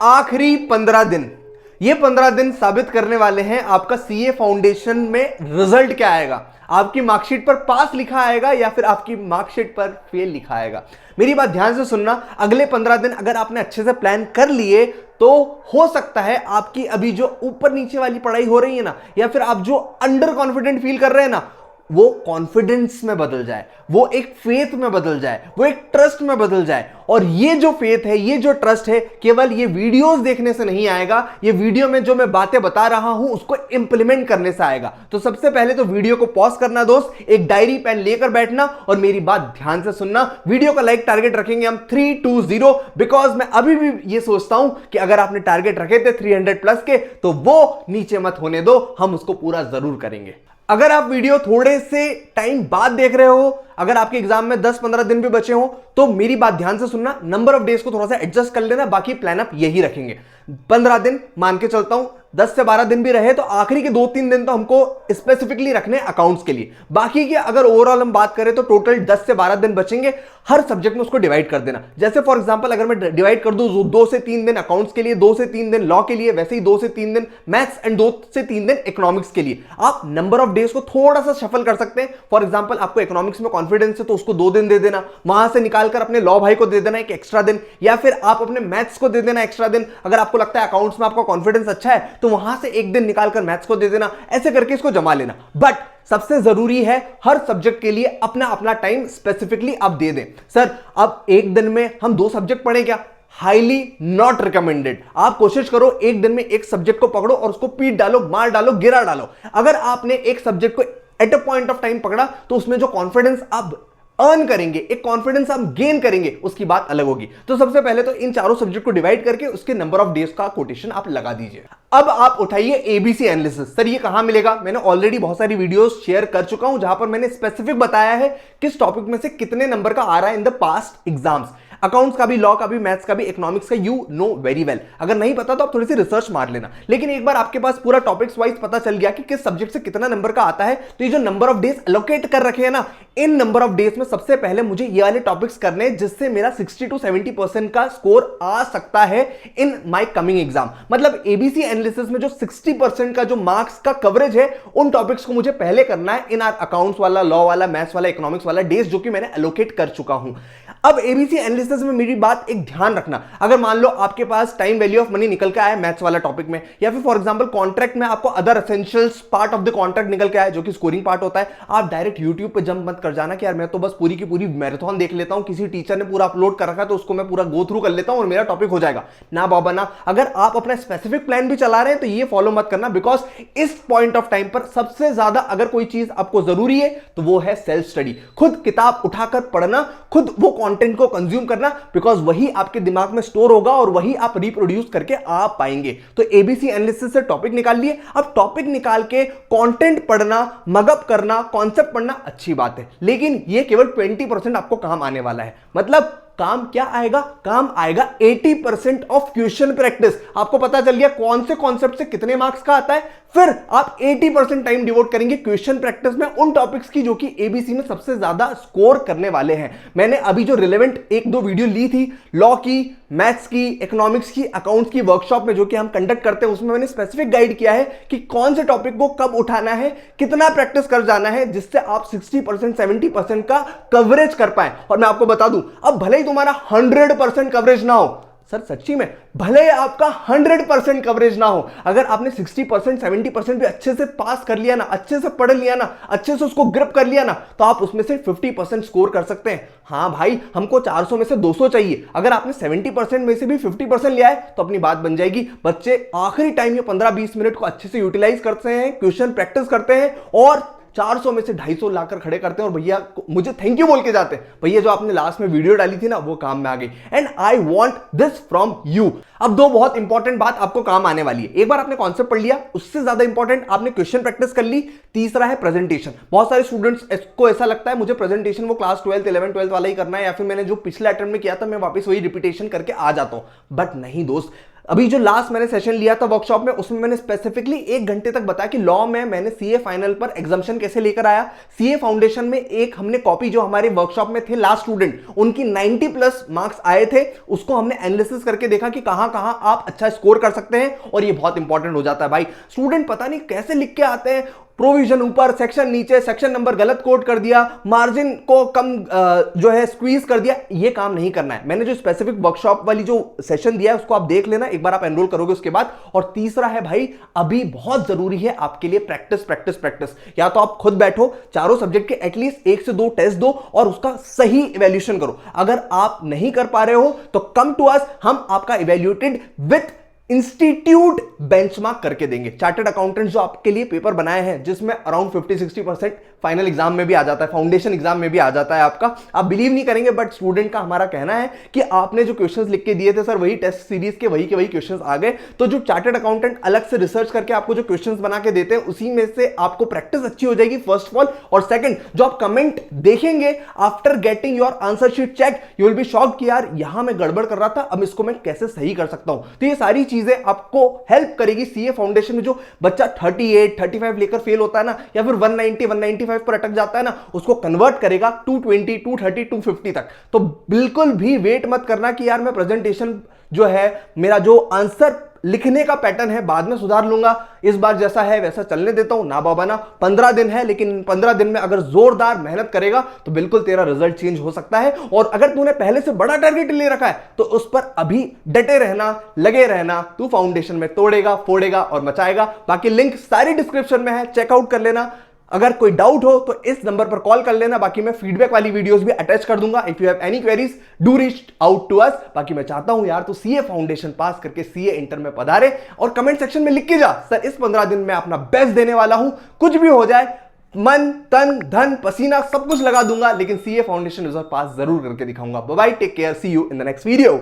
आखिरी 15 दिन, ये 15 दिन साबित करने वाले हैं आपका सीए फाउंडेशन में रिजल्ट क्या आएगा। आपकी मार्कशीट पर पास लिखा आएगा या फिर आपकी मार्कशीट पर फेल लिखा आएगा। मेरी बात ध्यान से सुनना, अगले 15 दिन अगर आपने अच्छे से प्लान कर लिए तो हो सकता है आपकी अभी जो ऊपर नीचे वाली पढ़ाई हो रही है ना, या फिर आप जो अंडर कॉन्फिडेंट फील कर रहे हैं ना, वो कॉन्फिडेंस में बदल जाए, वो एक फेथ में बदल जाए, वो एक ट्रस्ट में बदल जाए। और ये जो फेथ है, ये जो ट्रस्ट है, केवल ये वीडियोस देखने से नहीं आएगा, ये वीडियो में जो मैं बातें बता रहा हूं उसको इंप्लीमेंट करने से आएगा। तो सबसे पहले तो वीडियो को पॉज करना दोस्त, एक डायरी पेन लेकर बैठना और मेरी बात ध्यान से सुनना। वीडियो का लाइक टारगेट रखेंगे हम 320, बिकॉज मैं अभी भी ये सोचता हूं कि अगर आपने टारगेट रखे थे 300 प्लस के तो वो नीचे मत होने दो, हम उसको पूरा जरूर करेंगे। अगर आप वीडियो थोड़े से टाइम बाद देख रहे हो, अगर आपके एग्जाम में 10-15 दिन भी बचे हो, तो मेरी बात ध्यान से सुनना, नंबर ऑफ डेज को थोड़ा सा एडजस्ट कर लेना, बाकी प्लान अप यही रखेंगे। 15 दिन मान के चलता हूं, 10 से 12 दिन भी रहे तो आखिरी के 2-3 दिन तो हमको स्पेसिफिकली रखने अकाउंट्स के लिए। बाकी की अगर ओवरऑल हम बात करें तो टोटल 10 से 12 दिन बचेंगे। हर सब्जेक्ट में उसको डिवाइड कर देना। जैसे फॉर एग्जांपल अगर मैं डिवाइड कर दूं 2 से 3 दिन अकाउंट्स के लिए, 2 से 3 दिन लॉ के लिए, वैसे ही 2 से 3 दिन मैथ्स एंड 2 से 3 दिन इकोनॉमिक्स के लिए। आप नंबर ऑफ डेज को थोड़ा सा शफल कर सकते हैं। फॉर एग्जांपल आपको इकोनॉमिक्स में कॉन्फिडेंस है तो उसको 2 दिन दे देना, वहां से निकालकर अपने लॉ भाई को दे देना एक एक्स्ट्रा दिन, या फिर आप अपने मैथ्स को दे देना एक्स्ट्रा दिन। अगर आपको लगता है अकाउंट्स में आपका कॉन्फिडेंस अच्छा है तो वहां से एक दिन निकालकर मैथ्स को दे देना। ऐसे करके इसको जमा लेना। बट सबसे जरूरी है हर सब्जेक्ट के लिए अपना अपना टाइम स्पेसिफिकली आप दे दें। सर अब एक दिन में हम 2 सब्जेक्ट पढ़ें क्या? Highly not recommended. आप कोशिश करो एक दिन में एक सब्जेक्ट को पकड़ो और उसको पीट डालो, मार डालो, गिरा डालो। अगर आपने एक सब्जेक्ट को at a point of time पकड़ा तो उसमें जो कॉन्फिडेंस आप अर्न करेंगे, एक कॉन्फिडेंस आप गेन करेंगे, उसकी बात अलग होगी। तो सबसे पहले तो इन चारों सब्जेक्ट को डिवाइड करके उसके नंबर ऑफ डेज का कोटेशन आप लगा दीजिए। अब आप उठाइए एबीसी एनालिसिस। सर ये कहां मिलेगा? मैंने ऑलरेडी बहुत सारी वीडियोस शेयर कर चुका हूं जहां पर मैंने स्पेसिफिक बताया है किस टॉपिक में से कितने नंबर का आ रहा है in the past exams. Accounts का भी, लॉ का भी, मैथ्स का भी, इकोनॉमिक्स का, यू नो वेरी वेल। अगर नहीं पता तो आप थोड़ी सी रिसर्च मार लेना। लेकिन एक बार आपके पास पूरा टॉपिक्स वाइज पता चल गया कि किस सब्जेक्ट से कितना नंबर का आता है, तो ये जो नंबर ऑफ डेज एलोकेट कर रखे हैं ना, इन नंबर ऑफ डेज में सबसे पहले मुझे ये वाले टॉपिक्स करने हैं जिससे मेरा 60 to 70% का स्कोर आ सकता है इन माय कमिंग एग्जाम। मतलब एबीसी एनालिसिस में जो 60% का जो मार्क्स का कवरेज है, उन टॉपिक्स को मुझे पहले करना है इन अकाउंट्स वाला, लॉ वाला, मैथ्स वाला, इकोनॉमिक्स वाला डेज, जो कि मैंने एलोकेट कर चुका हूं। अब एबीसी एनालिसिस में मेरी बात एक ध्यान रखना, अगर मान लो आपके पास टाइम वैल्यू ऑफ मनी निकल के आया मैथ्स वाला टॉपिक में, या फिर फॉर एग्जांपल कॉन्ट्रैक्ट में आपको other essentials part of the contract निकल के आया जो कि स्कोरिंग पार्ट होता है, आप डायरेक्ट यूट्यूब पे जंप मत कर जाना कि यार मैं तो बस पूरी की पूरी मैराथन देख लेता हूं, किसी टीचर ने पूरा अपलोड कर रखा है तो उसको मैं पूरा गो थ्रू कर लेता हूं और मेरा टॉपिक हो जाएगा। ना बाबा ना, अगर आप अपना स्पेसिफिक प्लान भी चला रहे हैं तो ये फॉलो मत करना, बिकॉज इस पॉइंट ऑफ टाइम पर सबसे ज्यादा अगर कोई चीज आपको जरूरी है तो वो है सेल्फ स्टडी। खुद किताब उठाकर पढ़ना, खुद वो कंटेंट को कंज्यूम करना, बिकॉज वही आपके दिमाग में स्टोर होगा और वही आप रिप्रोड्यूस करके आ पाएंगे। तो एबीसी एनालिसिस से टॉपिक निकाल लिए। अब टॉपिक निकाल के कंटेंट पढ़ना, मगअप करना, कॉन्सेप्ट पढ़ना अच्छी बात है, लेकिन ये केवल 20% आपको काम आने वाला है। मतलब काम क्या आएगा? काम आएगा 80% ऑफ क्वेश्चन प्रैक्टिस। आपको पता चल गया कौन से कॉन्सेप्ट से कितने मार्क्स का आता है, फिर आप 80% टाइम डिवोट करेंगे क्वेश्चन प्रैक्टिस में उन टॉपिक्स की जो कि एबीसी में सबसे ज्यादा स्कोर करने वाले हैं। मैंने अभी जो रिलेवेंट 1-2 वीडियो ली थी लॉ की, मैथ्स की, इकोनॉमिक्स की, अकाउंट्स की वर्कशॉप में जो कि हम कंडक्ट करते हैं, उसमें मैंने स्पेसिफिक गाइड किया है कि कौन से टॉपिक को कब उठाना है, कितना प्रैक्टिस कर जाना है, जिससे आप 60% 70% का कवरेज कर पाए। और मैं आपको बता दूं, अब भले ही तुम्हारा 100% कवरेज ना हो, सर सच्ची में भले आपका 100% कवरेज ना हो, अगर आपने 60% 70% भी अच्छे से पास कर लिया ना, अच्छे से पढ़ लिया ना, अच्छे से उसको ग्रिप कर लिया ना, तो आप उसमें से 50% स्कोर कर सकते हैं। हाँ भाई, हमको 400 में से 200 चाहिए। अगर आपने 70% में से भी 50% लिया है तो अपनी बात बन जाएगी। बच्चे आखिरी टाइम ये 15-20 मिनट को अच्छे से यूटिलाइज करते हैं, क्वेश्चन प्रैक्टिस करते हैं और 400 में से 250 लाकर खड़े करते हैं और भैया मुझे थैंक यू बोल के जाते हैं, भैया जो आपने लास्ट में वीडियो डाली थी ना वो काम में आ गई, and I want this from you. अब 2 बहुत इंपॉर्टेंट बात आपको काम आने वाली है। एक बार आपने कॉन्सेप्ट पढ़ लिया, उससे ज्यादा इंपॉर्टेंट आपने क्वेश्चन प्रैक्टिस कर ली। तीसरा है प्रेजेंटेशन। बहुत सारे स्टूडेंट्स को ऐसा लगता है मुझे प्रेजेंटेशन वो क्लास 12, 11, 12 वाला ही करना है, या फिर मैंने जो पिछले अटेम्प्ट में किया था मैं वापस वही रिपीटेशन करके आ जाता हूं। बट नहीं दोस्त, अभी जो लास्ट मैंने सेशन लिया था वर्कशॉप में, उसमें मैंने स्पेसिफिकली 1 घंटे तक बताया कि लॉ में मैंने सीए फाइनल पर एग्जाम्पशन कैसे लेकर आया। सीए फाउंडेशन में एक हमने कॉपी, जो हमारे वर्कशॉप में थे लास्ट स्टूडेंट, उनकी 90 प्लस मार्क्स आए थे, उसको हमने एनालिसिस करके देखा कि कहां कहां आप अच्छा स्कोर कर सकते हैं। और ये बहुत इंपॉर्टेंट हो जाता है भाई, स्टूडेंट पता नहीं कैसे लिख के आते हैं, प्रोविजन ऊपर, सेक्शन नीचे, सेक्शन नंबर गलत कोड कर दिया, मार्जिन को कम जो है स्क्वीज कर दिया। ये काम नहीं करना है। मैंने जो स्पेसिफिक वर्कशॉप वाली जो सेशन दिया है उसको आप देख लेना, एक बार आप एनरोल करोगे उसके बाद। और तीसरा है भाई, अभी बहुत जरूरी है आपके लिए प्रैक्टिस प्रैक्टिस प्रैक्टिस। या तो आप खुद बैठो, चारों सब्जेक्ट के एटलीस्ट 1 से 2 टेस्ट दो और उसका सही इवैल्यूएशन करो। अगर आप नहीं कर पा रहे हो तो कम टू अस, हम आपका इवैल्यूएटेड विथ इंस्टीट्यूट बेंचमार्क करके देंगे। चार्टर्ड अकाउंटेंट जो आपके लिए पेपर बनाए हैं, जिसमें अराउंड 50-60% फाइनल एग्जाम में भी आ जाता है, फाउंडेशन एग्जाम में भी आ जाता है आपका। आप बिलीव नहीं करेंगे, बट स्टूडेंट का हमारा कहना है कि आपने जो क्वेश्चंस लिख के दिए थे सर, वही टेस्ट सीरीज के वही क्वेश्चंस आ गए। तो जो चार्टर्ड अकाउंटेंट अलग से रिसर्च करके आपको जो क्वेश्चंस बना के देते हैं, उसी में से आपको प्रैक्टिस अच्छी हो जाएगी, फर्स्ट ऑफ ऑल। और सेकंड, जो आप कमेंट देखेंगे after getting your answer sheet check, you will be shocked कि यार यहां मैं गड़बड़ कर रहा था, अब इसको मैं कैसे सही कर सकता हूं। तो ये सारी चीजें आपको हेल्प करेगी। सीए फाउंडेशन में जो बच्चा 38-35 लेकर फेल होता है ना, या फिर 190-195 पर अटक जाता है ना, उसको कन्वर्ट करेगा 220, 230, 250 तक। तो बिल्कुल भी वेट मत करना कि यार मैं प्रेजेंटेशन जो है, मेरा जो आंसर लिखने का पैटर्न है बाद में सुधार लूंगा, इस बार जैसा है वैसा चलने देता हूं। ना बाबा ना, 15 दिन है, लेकिन 15 दिन में अगर जोरदार मेहनत करेगा तो बिल्कुल तेरा रिजल्ट चेंज हो सकता है। और अगर तूने पहले से बड़ा टारगेट ले रखा है तो उस पर अभी डटे रहना, लगे रहना। तू फाउंडेशन में तोड़ेगा, फोड़ेगा और मचाएगा। बाकी लिंक सारी डिस्क्रिप्शन में है, चेकआउट कर लेना। अगर कोई डाउट हो तो इस नंबर पर कॉल कर लेना। बाकी मैं फीडबैक वाली वीडियोस भी अटैच कर दूंगा। If you have any queries, do reach out to us. बाकी मैं चाहता हूं यार, तो सीए फाउंडेशन पास करके सीए इंटर में पधारे और कमेंट सेक्शन में लिख के जा, सर इस 15 दिन में अपना बेस्ट देने वाला हूं, कुछ भी हो जाए, मन तन धन पसीना सब कुछ लगा दूंगा, लेकिन सीए फाउंडेशन रिजल्ट पास जरूर करके दिखाऊंगा। Bye bye, take care, see you in the next video.